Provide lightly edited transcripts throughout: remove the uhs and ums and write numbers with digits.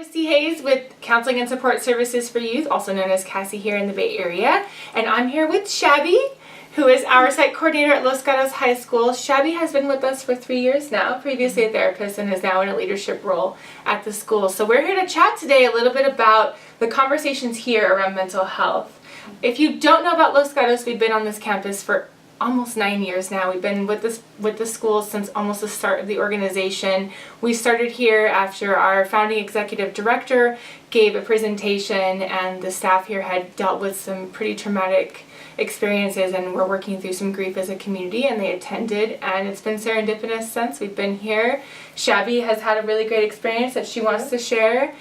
Christy Hayes with Counseling and Support Services for Youth, also known as CASSY here in the Bay Area. And I'm here with Shabbie, who is our site coordinator at Los Gatos High School. Shabbie has been with us for 3 years now, previously a therapist, and is now in a leadership role at the school. So we're here to chat today a little bit about the conversations here around mental health. If you don't know about Los Gatos, we've been on this campus for almost 9 years now. We've been with the school since almost the start of the organization. We started here after our founding executive director gave a presentation, and the staff here had dealt with some pretty traumatic experiences and we're working through some grief as a community, and they attended, and it's been serendipitous since we've been here. Shabbie has had a really great experience that she wants to share.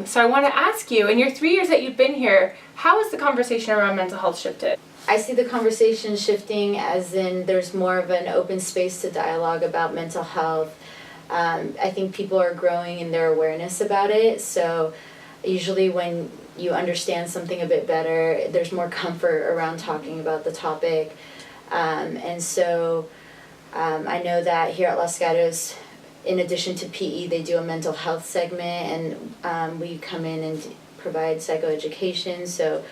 So I want to ask you, in your 3 years that you've been here, how has the conversation around mental health shifted? I see the conversation shifting as in there's more of an open space to dialogue about mental health. I think people are growing in their awareness about it, so usually when you understand something a bit better, there's more comfort around talking about the topic. And so I know that here at Los Gatos, in addition to PE, they do a mental health segment, and we come in and provide psychoeducation. So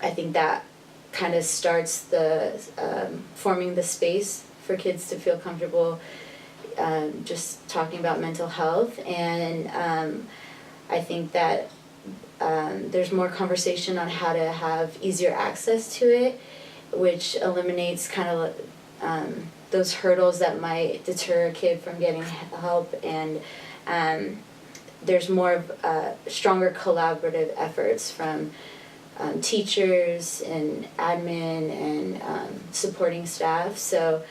I think that kind of starts the forming the space for kids to feel comfortable just talking about mental health. And I think that there's more conversation on how to have easier access to it, which eliminates kind of those hurdles that might deter a kid from getting help. And there's more stronger collaborative efforts from teachers and admin and supporting staff. So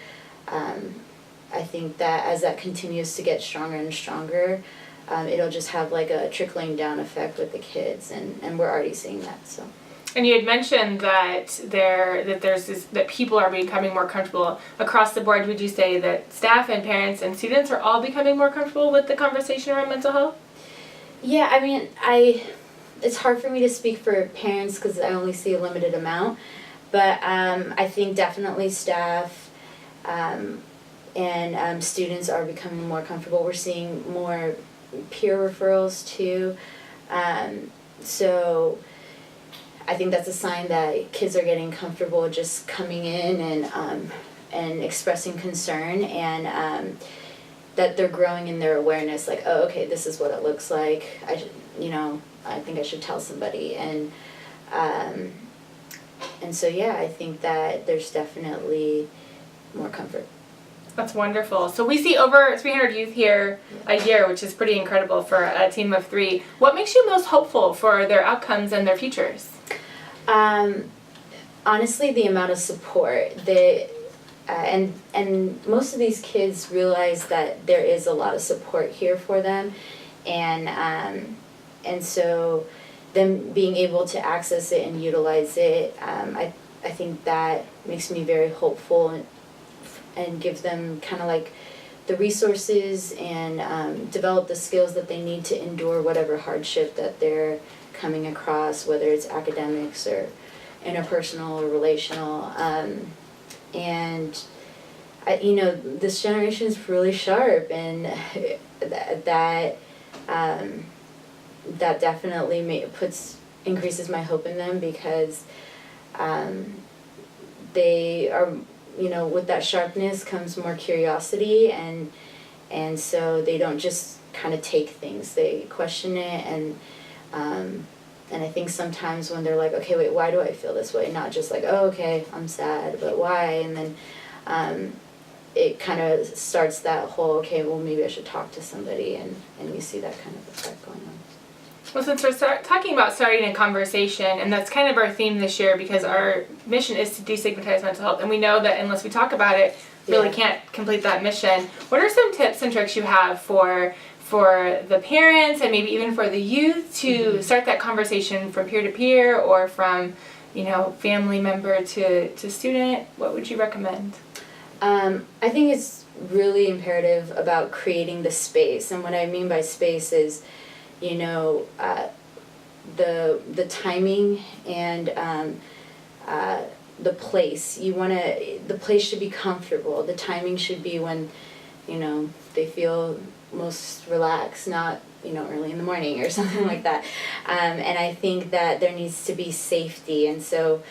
I think that as that continues to get stronger and stronger, it'll just have like a trickling down effect with the kids, and we're already seeing that. So. And you had mentioned that people are becoming more comfortable across the board. Would you say that staff and parents and students are all becoming more comfortable with the conversation around mental health? Yeah, I mean, it's hard for me to speak for parents because I only see a limited amount, but I think definitely staff and students are becoming more comfortable. We're seeing more peer referrals too, so I think that's a sign that kids are getting comfortable just coming in and expressing concern, and that they're growing in their awareness, like, oh, okay, this is what it looks like. I think I should tell somebody, and so yeah, I think that there's definitely more comfort. That's wonderful. So we see over 300 youth here a year, which is pretty incredible for a team of 3. What makes you most hopeful for their outcomes and their futures? Honestly, the amount of support. And most of these kids realize that there is a lot of support here for them, and so them being able to access it and utilize it, I think that makes me very hopeful, and give them kind of like the resources and develop the skills that they need to endure whatever hardship that they're coming across, whether it's academics or interpersonal or relational. And this generation is really sharp, and that definitely increases my hope in them, because they are, with that sharpness comes more curiosity, and so they don't just kind of take things, they question it, and I think sometimes when they're like, okay, wait, why do I feel this way? Not just like, oh, okay, I'm sad, but why? And then it kind of starts that whole, okay, well, maybe I should talk to somebody, and you see that kind of effect going on. Well, since we're talking about starting a conversation, and that's kind of our theme this year, because our mission is to destigmatize mental health, and we know that unless we talk about it, we really can't complete that mission. What are some tips and tricks you have for the parents and maybe even for the youth to start that conversation from peer to peer, or from family member to student? What would you recommend? I think it's really imperative about creating the space, and what I mean by space is the timing and the place. The place should be comfortable. The timing should be when they feel most relaxed, not, early in the morning or something like that. And I think that there needs to be safety. And so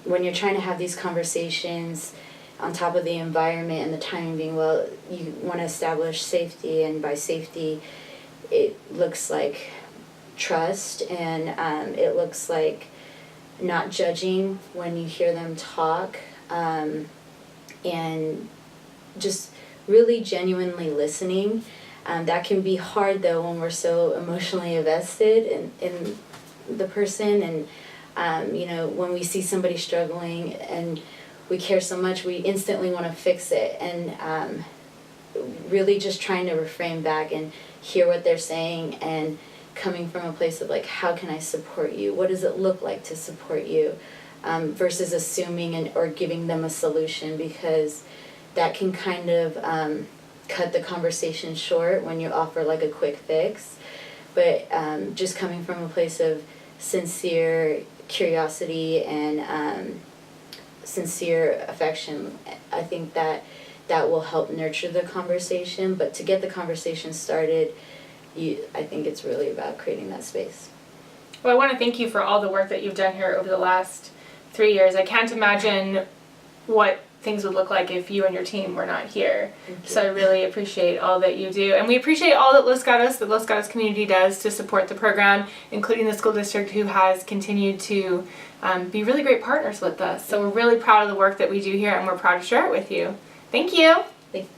when you're trying to have these conversations on top of the environment and the timing being well, you want to establish safety, and by safety, it looks like trust, and it looks like not judging when you hear them talk, and just really genuinely listening. That can be hard though when we're so emotionally invested in the person, and when we see somebody struggling and we care so much, we instantly want to fix it, and really just trying to refrain back and hear what they're saying, and coming from a place of like, how can I support you? What does it look like to support you? Versus assuming or giving them a solution, because that can kind of cut the conversation short when you offer like a quick fix. But just coming from a place of sincere curiosity and sincere affection, I think that will help nurture the conversation. But to get the conversation started, I think it's really about creating that space. Well, I want to thank you for all the work that you've done here over the last 3 years. I can't imagine what things would look like if you and your team were not here. So I really appreciate all that you do. And we appreciate all that the Los Gatos community does to support the program, including the school district, who has continued to be really great partners with us. So we're really proud of the work that we do here, and we're proud to share it with you. Thank you. Thanks.